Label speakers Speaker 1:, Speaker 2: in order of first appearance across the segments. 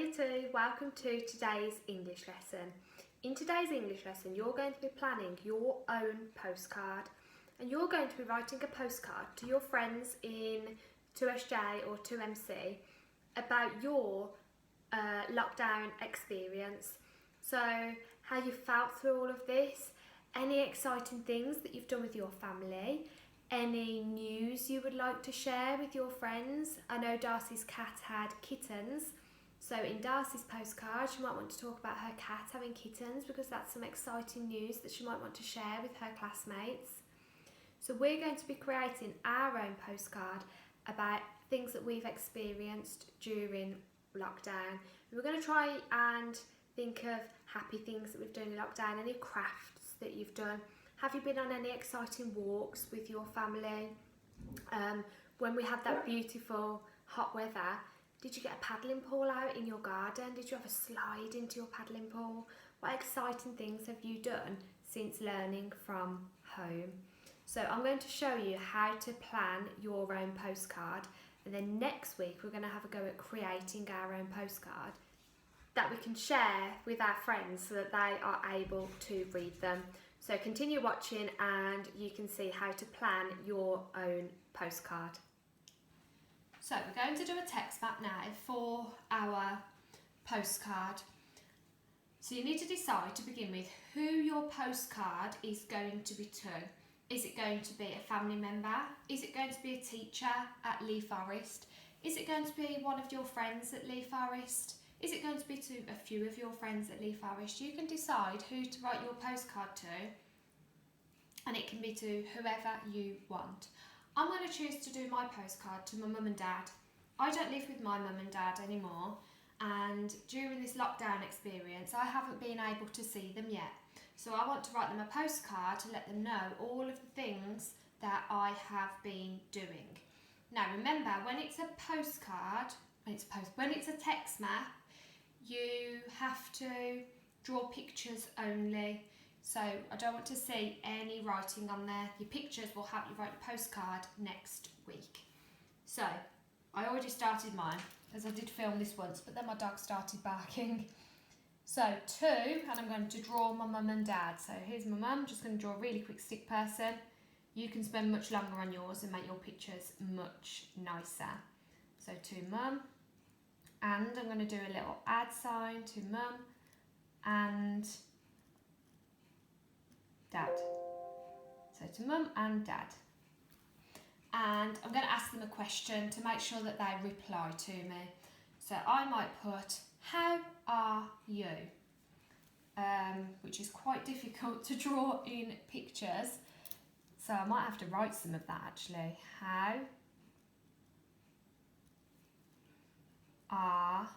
Speaker 1: Day 2, welcome to today's English lesson. In today's English lesson, you're going to be planning your own postcard, and you're going to be writing a postcard to your friends in 2SJ or 2MC about your lockdown experience. So, how you felt through all of this, any exciting things that you've done with your family, any news you would like to share with your friends. I know Darcy's cat had kittens, so in Darcy's postcard she might want to talk about her cat having kittens because that's some exciting news that she might want to share with her classmates. So we're going to be creating our own postcard about things that we've experienced during lockdown. We're going to try and think of happy things that we've done in lockdown, any crafts that you've done. Have you been on any exciting walks with your family? When we had that beautiful hot weather, did you get a paddling pool out in your garden? Did you have a slide into your paddling pool? What exciting things have you done since learning from home? So I'm going to show you how to plan your own postcard, and then next week we're going to have a go at creating our own postcard that we can share with our friends so that they are able to read them. So continue watching and you can see how to plan your own postcard. So we're going to do a text map now for our postcard. So you need to decide to begin with who your postcard is going to be to. Is it going to be a family member? Is it going to be a teacher at Lee Forest? Is it going to be one of your friends at Lee Forest? Is it going to be to a few of your friends at Lee Forest? You can decide who to write your postcard to, and it can be to whoever you want. I'm going to choose to do my postcard to my mum and dad. I don't live with my mum and dad anymore, and during this lockdown experience I haven't been able to see them yet. So I want to write them a postcard to let them know all of the things that I have been doing. Now remember, when it's a postcard, when it's a text map, you have to draw pictures only. So I don't want to see any writing on there. Your pictures will help you write your postcard next week. So I already started mine, as I did film this once, but then my dog started barking. So 2, and I'm going to draw my mum and dad. So here's my mum, just going to draw a really quick stick person. You can spend much longer on yours and make your pictures much nicer. So to mum, and I'm going to do a little add sign to mum and dad. So to mum and dad. And I'm going to ask them a question to make sure that they reply to me. So I might put, how are you? Which is quite difficult to draw in pictures. So I might have to write some of that actually. How are,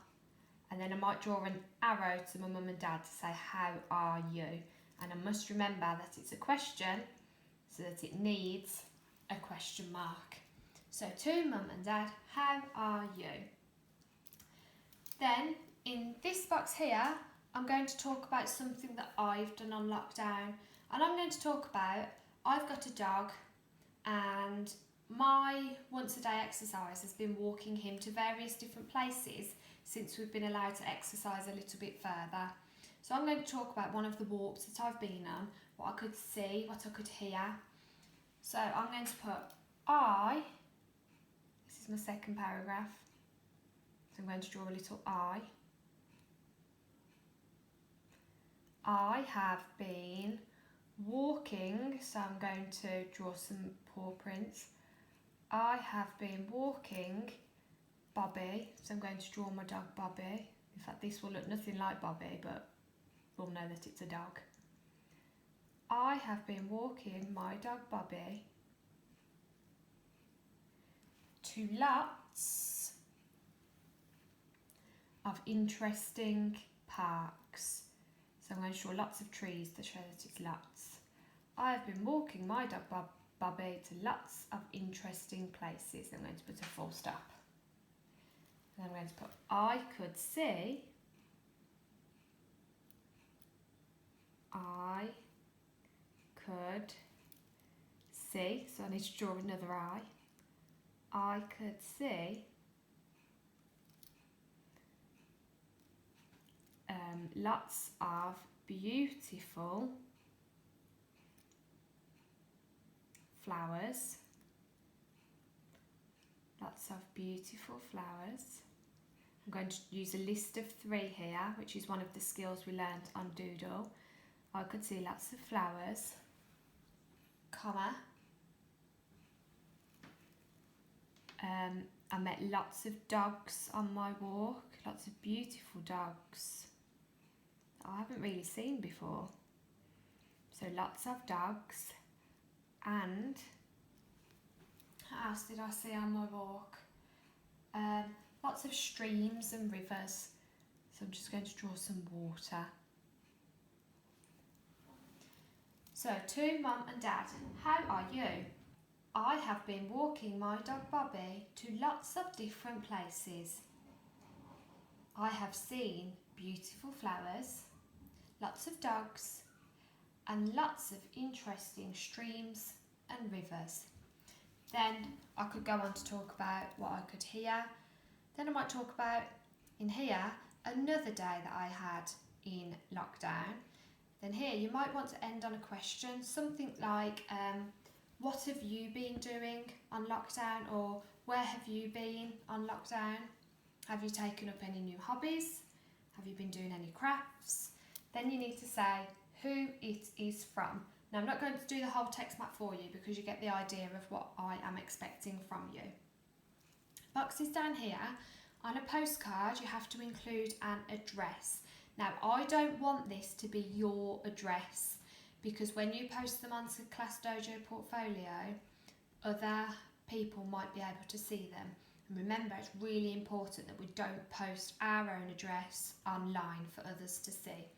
Speaker 1: and then I might draw an arrow to my mum and dad to say, how are you? And I must remember that it's a question, so that it needs a question mark. So to mum and dad, how are you? Then in this box here, I'm going to talk about something that I've done on lockdown. And I'm going to talk about, I've got a dog, and my once a day exercise has been walking him to various different places since we've been allowed to exercise a little bit further. So I'm going to talk about one of the walks that I've been on, what I could see, what I could hear. So I'm going to put this is my second paragraph, so I'm going to draw a little I. I have been walking, so I'm going to draw some paw prints. I have been walking Bobby, so I'm going to draw my dog Bobby. In fact, this will look nothing like Bobby, but we'll know that it's a dog. I have been walking my dog Bobby to lots of interesting parks. So I'm going to draw lots of trees to show that it's lots. I have been walking my dog Bobby to lots of interesting places. I'm going to put a full stop. And I'm going to put, I could see, so I need to draw another eye. I could see lots of beautiful flowers. Lots of beautiful flowers. I'm going to use a list of 3 here, which is one of the skills we learnt on Doodle. I could see lots of flowers, comma. I met lots of dogs on my walk, lots of beautiful dogs that I haven't really seen before. So lots of dogs. And what else did I see on my walk? Lots of streams and rivers. So I'm just going to draw some water. So to Mum and Dad, how are you? I have been walking my dog Bobby to lots of different places. I have seen beautiful flowers, lots of dogs, and lots of interesting streams and rivers. Then I could go on to talk about what I could hear. Then I might talk about, in here, another day that I had in lockdown. Then here you might want to end on a question, something like, what have you been doing on lockdown, or where have you been on lockdown? Have you taken up any new hobbies? Have you been doing any crafts? Then you need to say who it is from. Now I'm not going to do the whole text map for you because you get the idea of what I am expecting from you. Boxes down here, on a postcard you have to include an address. Now I don't want this to be your address, because when you post them onto Class Dojo Portfolio, other people might be able to see them. And remember, it's really important that we don't post our own address online for others to see.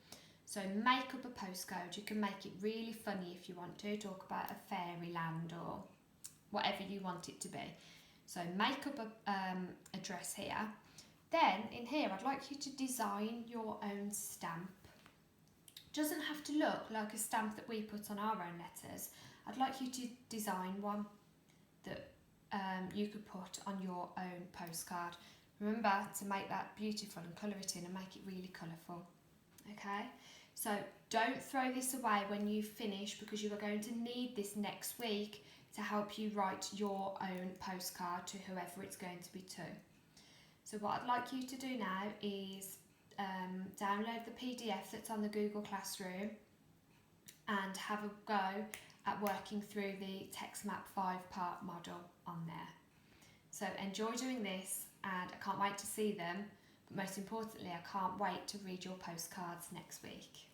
Speaker 1: So make up a postcode. You can make it really funny if you want to, talk about a fairyland or whatever you want it to be. So make up a address here. Then in here, I'd like you to design your own stamp. Doesn't have to look like a stamp that we put on our own letters. I'd like you to design one that you could put on your own postcard. Remember to make that beautiful and colour it in and make it really colourful. Okay, so don't throw this away when you finish, because you are going to need this next week to help you write your own postcard to whoever it's going to be to. So what I'd like you to do now is download the PDF that's on the Google Classroom and have a go at working through the TextMap 5-part model on there. So enjoy doing this, and I can't wait to see them, but most importantly I can't wait to read your postcards next week.